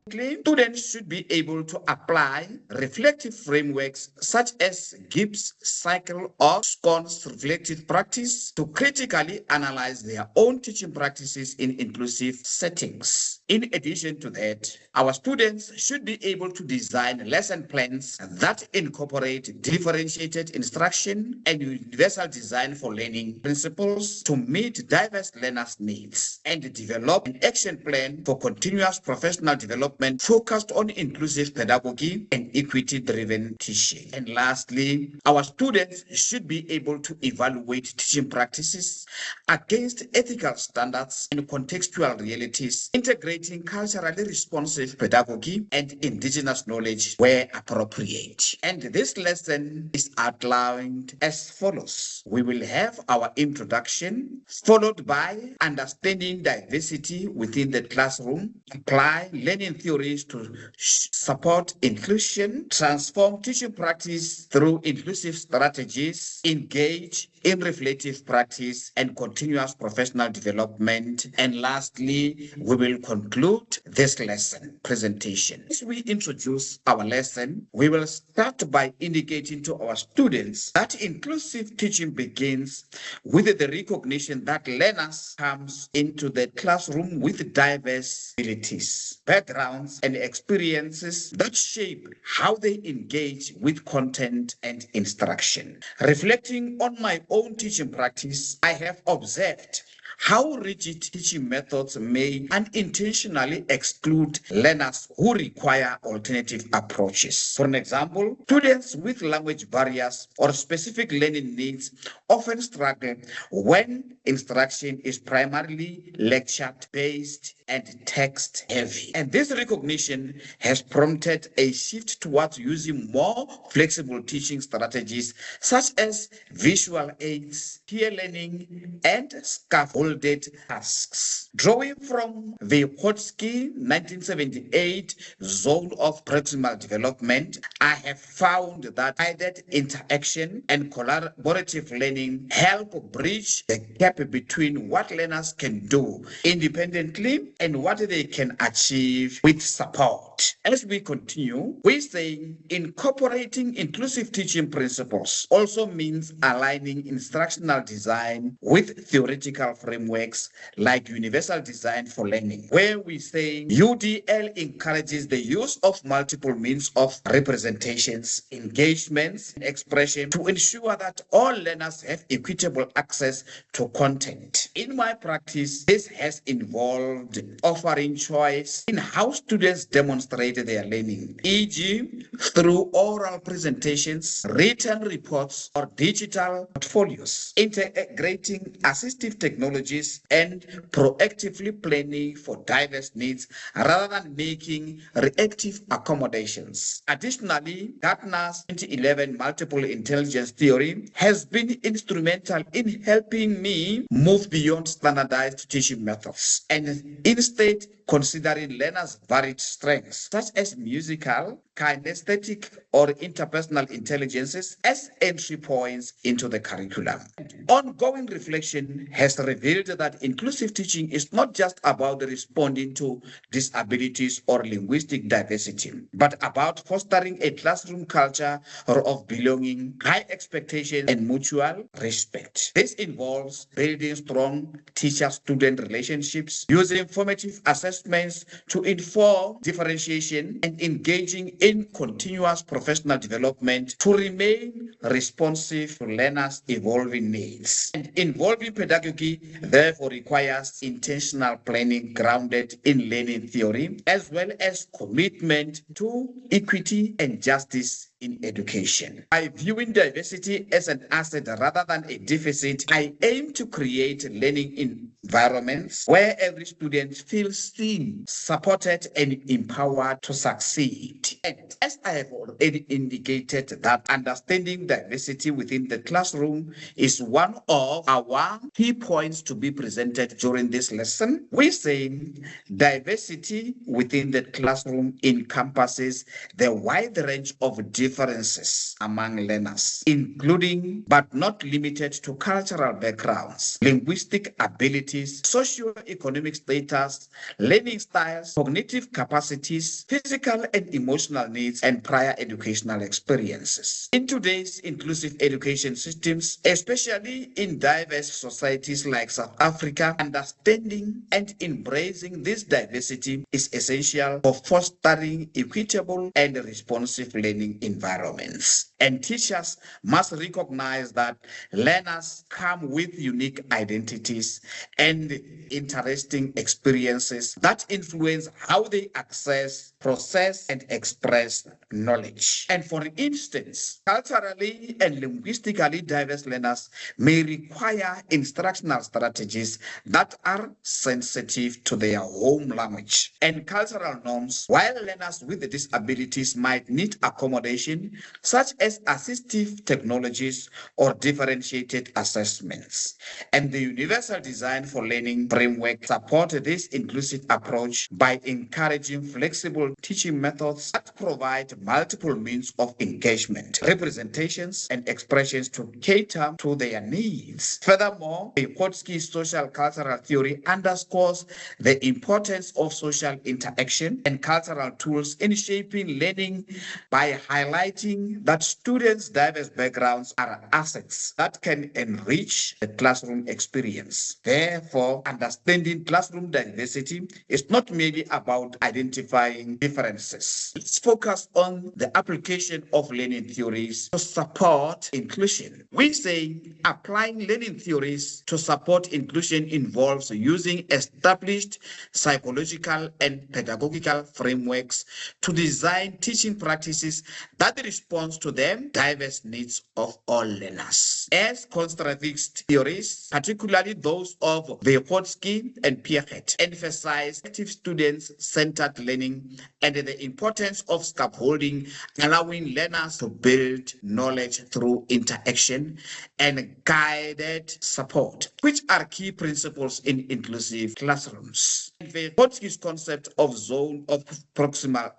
Students should be able to apply reflective frameworks such as Gibbs cycle or Scone's reflective practice to critically analyze their own teaching practices in inclusive settings. In addition to that, our students should be able to design lesson plans that incorporate differentiated instruction and universal design for learning principles to meet diverse learners' needs, and develop an action plan for continuous professional development focused on inclusive pedagogy and equity-driven teaching. And lastly, our students should be able to evaluate teaching practices against ethical standards and contextual realities, integrating culturally responsive pedagogy and indigenous knowledge where appropriate. And this lesson is outlined as follows. We will have our introduction, followed by understanding diversity within the classroom, apply learning theories to support inclusion, transform teaching practice through inclusive strategies, engage in reflective practice and continuous professional development. And lastly, we will conclude this lesson presentation. As we introduce our lesson, we will start by indicating to our students that inclusive teaching begins with the recognition that learners comes into the classroom with diverse abilities, backgrounds, and experiences that shape how they engage with content and instruction. Reflecting on my own teaching practice, I have observed how rigid teaching methods may unintentionally exclude learners who require alternative approaches. For an example, students with language barriers or specific learning needs often struggle when instruction is primarily lecture-based and text-heavy. And this recognition has prompted a shift towards using more flexible teaching strategies such as visual aids, peer learning, and scaffolded tasks. Drawing from the Hotsky 1978 zone of proximal development, I have found that guided interaction and collaborative learning help bridge the gap between what learners can do independently and what they can achieve with support. As we continue, we say incorporating inclusive teaching principles also means aligning instructional design with theoretical frameworks like universal design for learning, where we say UDL encourages the use of multiple means of representations, engagements, and expression to ensure that all learners have equitable access to content. In my practice, this has involved offering choice in how students demonstrate their learning, e.g., through oral presentations, written reports, or digital portfolios, integrating assistive technologies, and proactively planning for diverse needs rather than making reactive accommodations. Additionally, Gartner's 2011 multiple intelligence theory has been instrumental in helping me move beyond standardized teaching methods and instead considering learners' varied strengths, such as musical, kinesthetic, or interpersonal intelligences as entry points into the curriculum. Ongoing reflection has revealed that inclusive teaching is not just about responding to disabilities or linguistic diversity, but about fostering a classroom culture of belonging, high expectations, and mutual respect. This involves building strong teacher-student relationships, using formative assessments to inform differentiation, and engaging in continuous professional development to remain responsive to learners' evolving needs. And involving pedagogy, therefore, requires intentional planning grounded in learning theory, as well as commitment to equity and justice in education. By viewing diversity as an asset rather than a deficit, I aim to create learning environments where every student feels seen, supported, and empowered to succeed. And as I have already indicated, that understanding diversity within the classroom is one of our key points to be presented during this lesson. We say diversity within the classroom encompasses the wide range of different differences among learners, including but not limited to cultural backgrounds, linguistic abilities, socio-economic status, learning styles, cognitive capacities, physical and emotional needs, and prior educational experiences. In today's inclusive education systems, especially in diverse societies like South Africa, understanding and embracing this diversity is essential for fostering equitable and responsive learning environments. And teachers must recognize that learners come with unique identities and interesting experiences that influence how they access, process, and express knowledge. And for instance, culturally and linguistically diverse learners may require instructional strategies that are sensitive to their home language and cultural norms, while learners with disabilities might need accommodation such as assistive technologies or differentiated assessments. And the universal design for learning framework support this inclusive approach by encouraging flexible teaching methods that provide multiple means of engagement, representations, and expressions to cater to their needs. Furthermore, Vygotsky's social cultural theory underscores the importance of social interaction and cultural tools in shaping learning by highlighting that students' diverse backgrounds are assets that can enrich the classroom experience. Therefore, understanding classroom diversity is not merely about identifying differences. Let's focus on the application of learning theories to support inclusion. We say applying learning theories to support inclusion involves using established psychological and pedagogical frameworks to design teaching practices that respond to the diverse needs of all learners. As constructivist theories, particularly those of Vygotsky and Piaget, emphasize active student-centered learning and the importance of scaffolding, allowing learners to build knowledge through interaction and guided support, which are key principles in inclusive classrooms. Vygotsky's concept of zone of proximal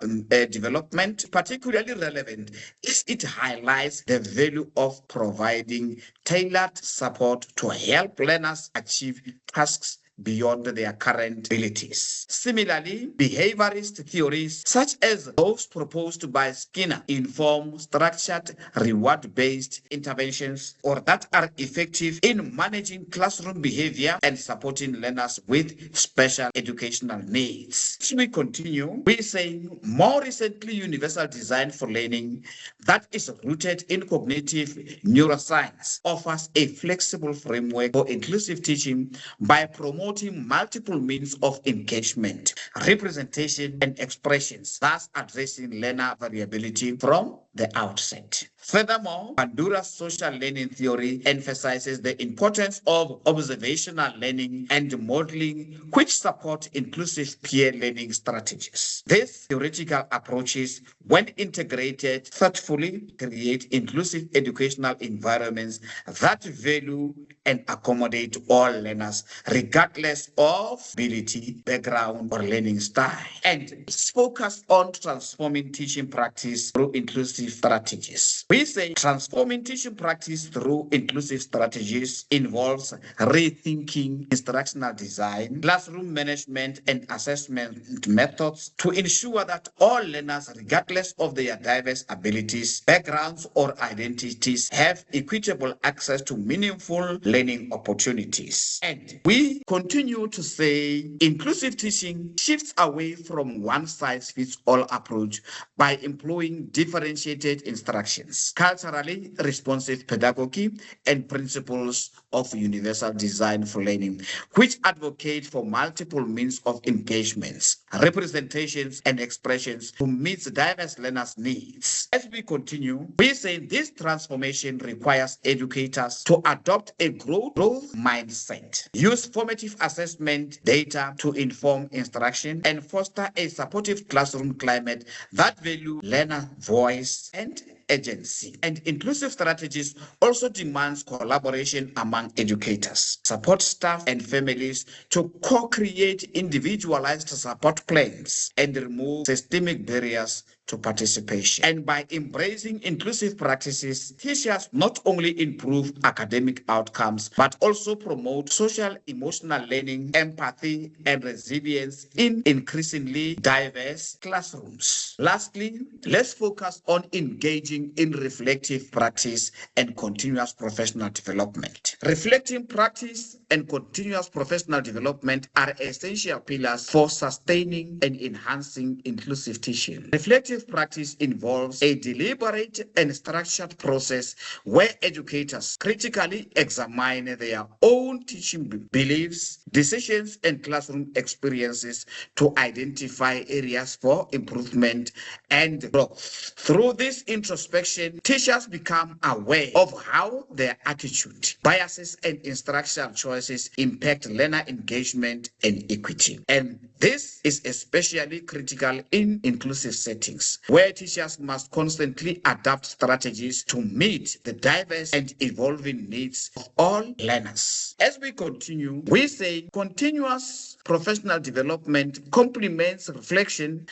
development, particularly relevant, is it highlights the value of providing tailored support to help learners achieve tasks beyond their current abilities. Similarly, behaviorist theories, such as those proposed by Skinner, inform structured, reward-based interventions or that are effective in managing classroom behavior and supporting learners with special educational needs. As we continue, we say more recently, universal design for learning that is rooted in cognitive neuroscience offers a flexible framework for inclusive teaching by promoting multiple means of engagement, representation, and expressions, thus addressing learner variability from the outset. Furthermore, Bandura's social learning theory emphasizes the importance of observational learning and modeling, which support inclusive peer learning strategies. These theoretical approaches, when integrated thoughtfully, create inclusive educational environments that value and accommodate all learners, regardless of ability, background, or learning style. And it's focused on transforming teaching practice through inclusive strategies. We say transforming teaching practice through inclusive strategies involves rethinking instructional design, classroom management, and assessment methods to ensure that all learners, regardless of their diverse abilities, backgrounds, or identities, have equitable access to meaningful learning opportunities. And we continue to say inclusive teaching shifts away from one-size-fits-all approach by employing differentiated instructions, culturally responsive pedagogy, and principles of universal design for learning, which advocate for multiple means of engagements, representations, and expressions to meet diverse learners' needs. As we continue, we say this transformation requires educators to adopt a growth mindset, use formative assessment data to inform instruction, and foster a supportive classroom climate that value learner voice and agency. And inclusive strategies also demands collaboration among educators, support staff, and families to co-create individualized support plans and remove systemic barriers to participation. And by embracing inclusive practices, teachers not only improve academic outcomes, but also promote social emotional learning, empathy, and resilience in increasingly diverse classrooms. Lastly, let's focus on engaging in reflective practice and continuous professional development. Reflecting practice and continuous professional development are essential pillars for sustaining and enhancing inclusive teaching. Reflective practice involves a deliberate and structured process where educators critically examine their own teaching beliefs, decisions, and classroom experiences to identify areas for improvement and growth. Through this introspection, teachers become aware of how their attitude, biases, and instructional choices impact learner engagement and equity. And this is especially critical in inclusive settings, where teachers must constantly adapt strategies to meet the diverse and evolving needs of all learners. As we continue, we say continuous professional development complements reflection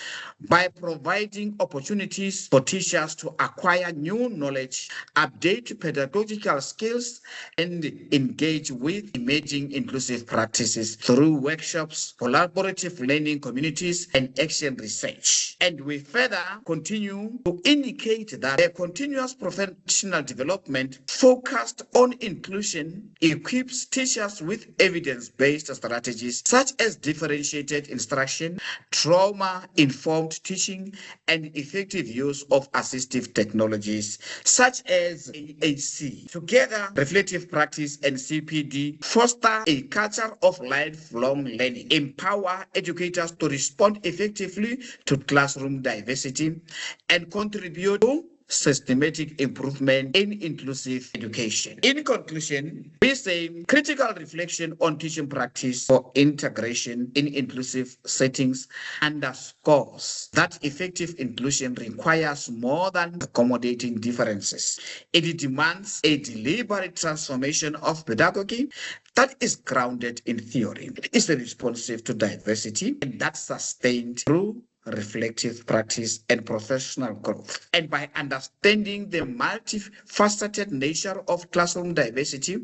by providing opportunities for teachers to acquire new knowledge, update pedagogical skills, and engage with emerging inclusive practices through workshops, collaborative learning communities, and action research. And we further continue to indicate that a continuous professional development focused on inclusion equips teachers with evidence-based strategies such as differentiated instruction, trauma-informed teaching, and effective use of assistive technologies such as AAC. Together, reflective practice and CPD foster a culture of lifelong learning, empower educators to respond effectively to classroom diversity, and contribute to systematic improvement in inclusive education. In conclusion, we say critical reflection on teaching practice for integration in inclusive settings underscores that effective inclusion requires more than accommodating differences. It demands a deliberate transformation of pedagogy that is grounded in theory, is responsive to diversity, and that's sustained through reflective practice and professional growth. And by understanding the multifaceted nature of classroom diversity,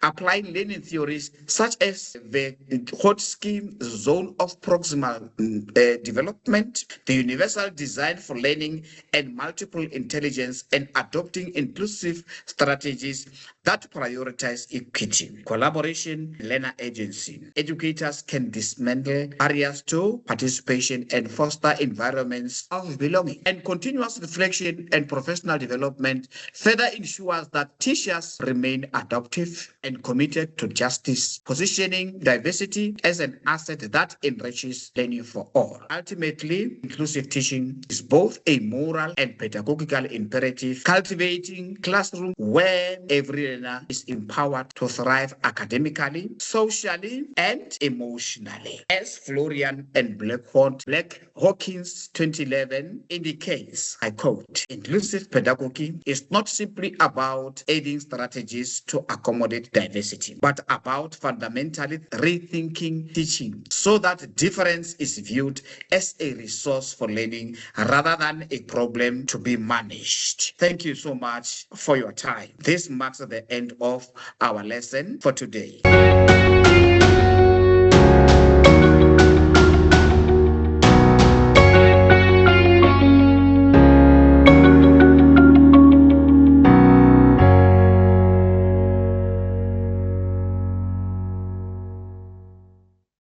applying learning theories such as the Hodgkin zone of proximal development, the universal design for learning, and multiple intelligence, and adopting inclusive strategies that prioritize equity, collaboration, learner agency, educators can dismantle barriers to participation and foster environments of belonging. And continuous reflection and professional development further ensures that teachers remain adaptive and committed to justice, positioning diversity as an asset that enriches learning for all. Ultimately, inclusive teaching is both a moral and pedagogical imperative, cultivating classrooms where every learner is empowered to thrive academically, socially, and emotionally. As Florian and Hawkins 2011 indicates, I quote, inclusive pedagogy is not simply about aiding strategies to accommodate diversity, but about fundamentally rethinking teaching so that difference is viewed as a resource for learning rather than a problem to be managed. Thank you so much for your time. This marks the end of our lesson for today.